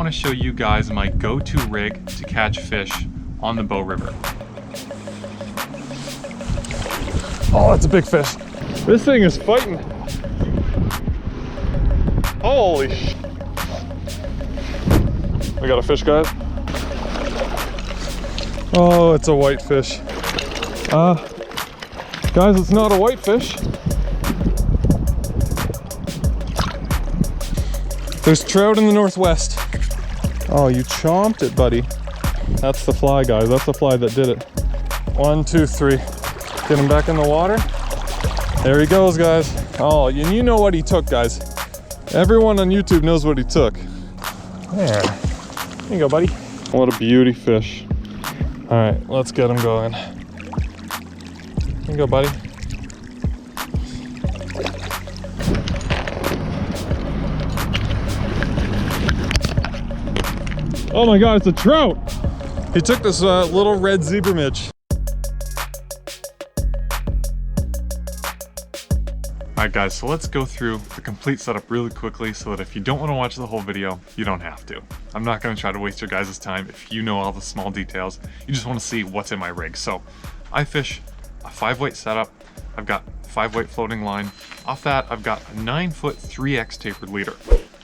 want to show you guys my go-to rig to catch fish on the Bow River. Oh, that's a big fish. This thing is fighting. Holy sh! We got a fish, guys. Oh, it's a whitefish. Guys, it's not a whitefish. There's trout in the northwest. Oh, you chomped it, buddy. That's the fly, guys. That's the fly that did it. 1, 2, 3. Get him back in the water. There he goes, guys. Oh, and you know what he took, guys. Everyone on YouTube knows what he took. There. There you go, buddy. What a beauty fish. All right, let's get him going. Here you go, buddy. Oh my God, it's a trout. He took this little red zebra midge. Alright guys, so let's go through the complete setup really quickly so that if you don't want to watch the whole video, you don't have to. I'm not going to try to waste your guys' time if you know all the small details. You just want to see what's in my rig. So I fish a 5-weight setup. I've got 5-weight floating line. Off that, I've got a 9-foot 3X tapered leader.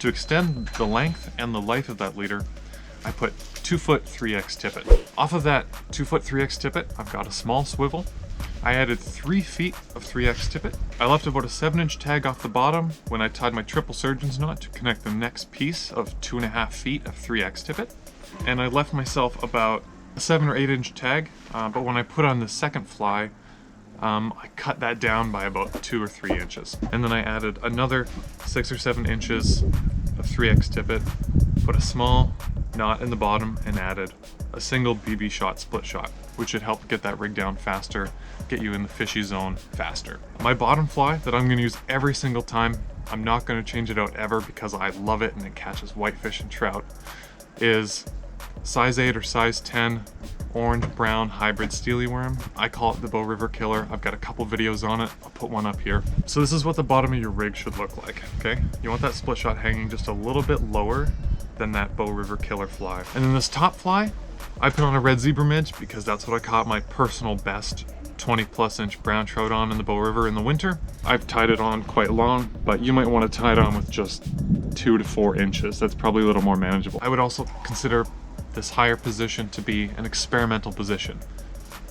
To extend the length and the life of that leader, I put 2-foot 3X tippet. Off of that 2-foot 3X tippet, I've got a small swivel. I added 3 feet of 3X tippet. I left about a 7-inch tag off the bottom when I tied my triple surgeon's knot to connect the next piece of 2.5 feet of 3X tippet. And I left myself about a 7 or 8-inch tag, but when I put on the second fly, I cut that down by about 2 or 3 inches. And then I added another 6 or 7 inches of 3X tippet, put a small knot in the bottom, and added a single BB shot split shot, which should help get that rig down faster, get you in the fishy zone faster. My bottom fly that I'm gonna use every single time, I'm not gonna change it out ever because I love it and it catches whitefish and trout, is size 8 or size 10 orange brown hybrid steely worm. I call it the Bow River Killer. I've got a couple videos on it. I'll put one up here. So this is what the bottom of your rig should look like, okay? You want that split shot hanging just a little bit lower than that Bow River Killer fly. And then this top fly, I put on a red zebra midge because that's what I caught my personal best 20+ inch brown trout on in the Bow River in the winter. I've tied it on quite long, but you might want to tie it on with just 2 to 4 inches. That's probably a little more manageable. I would also consider this higher position to be an experimental position.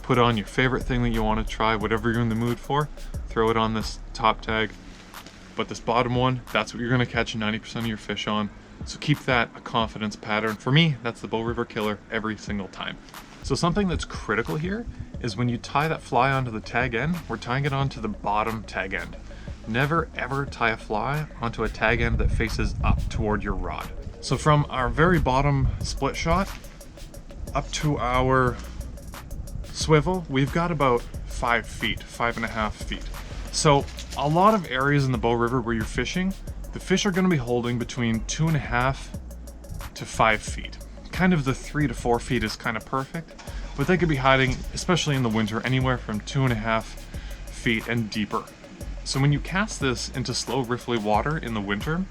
Put on your favorite thing that you want to try, whatever you're in the mood for, throw it on this top tag. But this bottom one, that's what you're going to catch 90% of your fish on. So keep that a confidence pattern. For me, that's the Bow River Killer every single time. So something that's critical here is when you tie that fly onto the tag end, we're tying it onto the bottom tag end. Never ever tie a fly onto a tag end that faces up toward your rod. So from our very bottom split shot up to our swivel, we've got about 5 feet, 5.5 feet. So a lot of areas in the Bow River where you're fishing, the fish are going to be holding between 2.5 to 5 feet. Kind of the 3 to 4 feet is kind of perfect, but they could be hiding, especially in the winter, anywhere from 2.5 feet and deeper. So when you cast this into slow riffly water in the winter,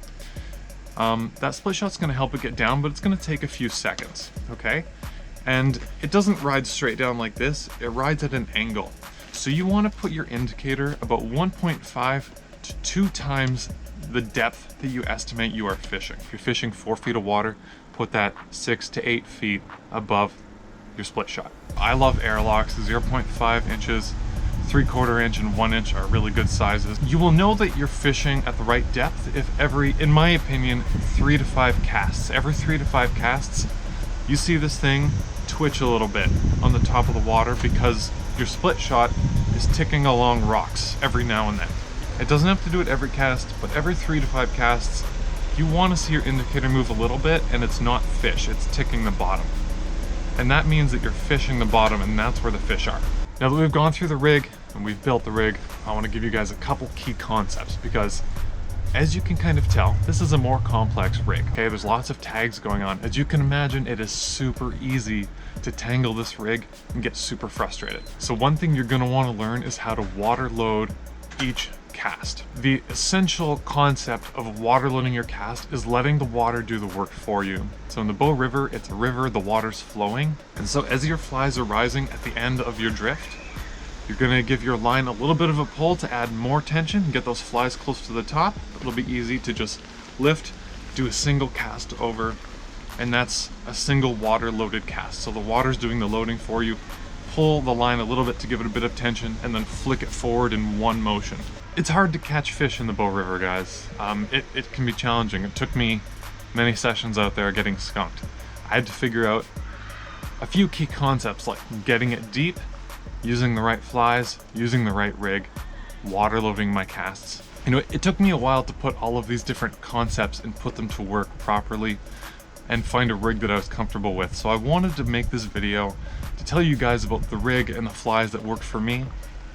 that split shot's going to help it get down, but it's going to take a few seconds, okay? And it doesn't ride straight down like this, it rides at an angle. So you want to put your indicator about 1.5 to 2 times the depth that you estimate you are fishing. If you're fishing 4 feet of water, put that 6 to 8 feet above your split shot. I love airlocks. 0.5 inches, 3/4 inch, and 1 inch are really good sizes. You will know that you're fishing at the right depth if in my opinion, 3 to 5 casts. Every 3 to 5 casts, you see this thing twitch a little bit on the top of the water because your split shot is ticking along rocks every now and then. It doesn't have to do it every cast, but every 3 to 5 casts, you want to see your indicator move a little bit, and it's not fish, it's ticking the bottom. And that means that you're fishing the bottom, and that's where the fish are. Now that we've gone through the rig, and we've built the rig, I want to give you guys a couple key concepts, because as you can kind of tell, this is a more complex rig. Okay, there's lots of tags going on. As you can imagine, it is super easy to tangle this rig and get super frustrated. So one thing you're going to want to learn is how to water load each cast. The essential concept of water loading your cast is letting the water do the work for you. So in the Bow River, it's a river, the water's flowing. And so as your flies are rising at the end of your drift, you're gonna give your line a little bit of a pull to add more tension and get those flies close to the top. It'll be easy to just lift, do a single cast over, and that's a single water loaded cast. So the water's doing the loading for you. Pull the line a little bit to give it a bit of tension and then flick it forward in one motion. It's hard to catch fish in the Bow River, guys. It can be challenging. It took me many sessions out there getting skunked. I had to figure out a few key concepts like getting it deep, using the right flies, using the right rig, water loading my casts. You know, it took me a while to put all of these different concepts and put them to work properly and find a rig that I was comfortable with. So I wanted to make this video to tell you guys about the rig and the flies that worked for me.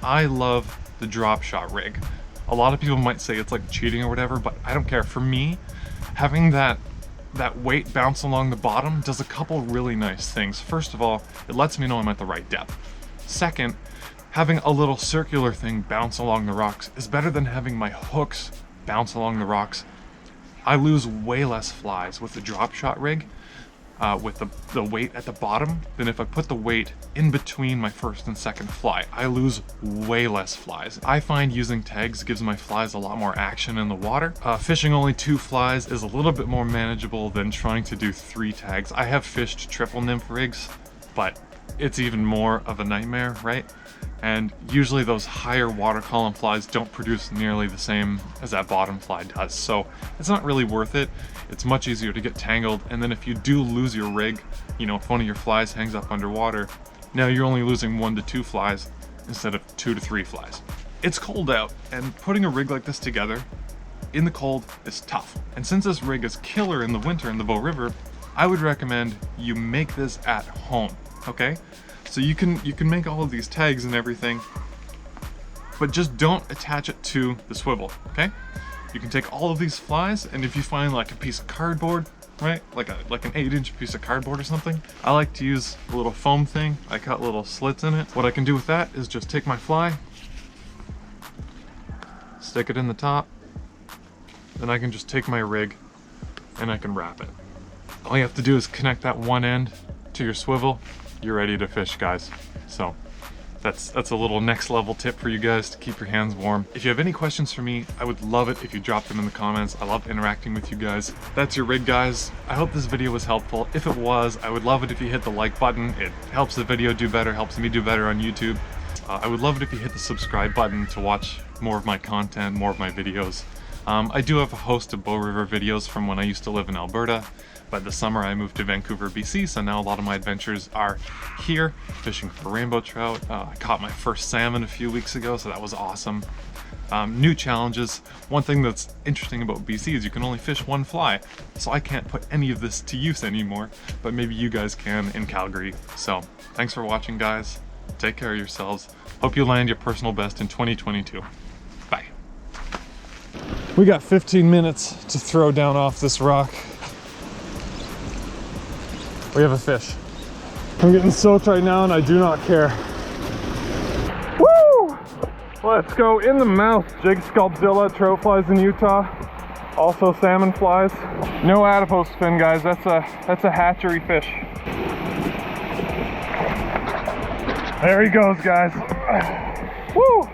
I love the Dropshot Rig. A lot of people might say it's like cheating or whatever, but I don't care. For me, having that weight bounce along the bottom does a couple really nice things. First of all, it lets me know I'm at the right depth. Second, having a little circular thing bounce along the rocks is better than having my hooks bounce along the rocks. I lose way less flies with the Dropshot Rig, with the weight at the bottom, than if I put the weight in between my first and second fly. I lose way less flies. I find using tags gives my flies a lot more action in the water. Fishing only 2 flies is a little bit more manageable than trying to do 3 tags. I have fished triple nymph rigs, but it's even more of a nightmare, right? And usually those higher water column flies don't produce nearly the same as that bottom fly does. So it's not really worth it. It's much easier to get tangled. And then if you do lose your rig, you know, if one of your flies hangs up underwater, now you're only losing 1 to 2 flies instead of 2 to 3 flies. It's cold out, and putting a rig like this together in the cold is tough. And since this rig is killer in the winter in the Bow River, I would recommend you make this at home, okay? So you can make all of these tags and everything, but just don't attach it to the swivel, okay? You can take all of these flies, and if you find like a piece of cardboard, right? Like an 8-inch piece of cardboard or something, I like to use a little foam thing. I cut little slits in it. What I can do with that is just take my fly, stick it in the top, then I can just take my rig and I can wrap it. All you have to do is connect that one end to your swivel. You're ready to fish, guys. So that's a little next level tip for you guys to keep your hands warm. If you have any questions for me, I would love it if you drop them in the comments. I love interacting with you guys. That's your rig, guys. I hope this video was helpful. If it was, I would love it if you hit the like button. It helps the video do better, helps me do better on YouTube. I would love it if you hit the subscribe button to watch more of my content, more of my videos. I do have a host of Bow River videos from when I used to live in Alberta, but this summer I moved to Vancouver, BC, so now a lot of my adventures are here, fishing for rainbow trout. I caught my first salmon a few weeks ago, so that was awesome. New challenges. One thing that's interesting about BC is you can only fish 1 fly, so I can't put any of this to use anymore, but maybe you guys can in Calgary. So thanks for watching, guys. Take care of yourselves. Hope you land your personal best in 2022. Bye. We got 15 minutes to throw down off this rock. We have a fish. I'm getting soaked right now and I do not care. Woo! Let's go in the mouth. Jig Sculpzilla, trout flies in Utah. Also salmon flies. No adipose fin, guys. That's a hatchery fish. There he goes, guys. Woo!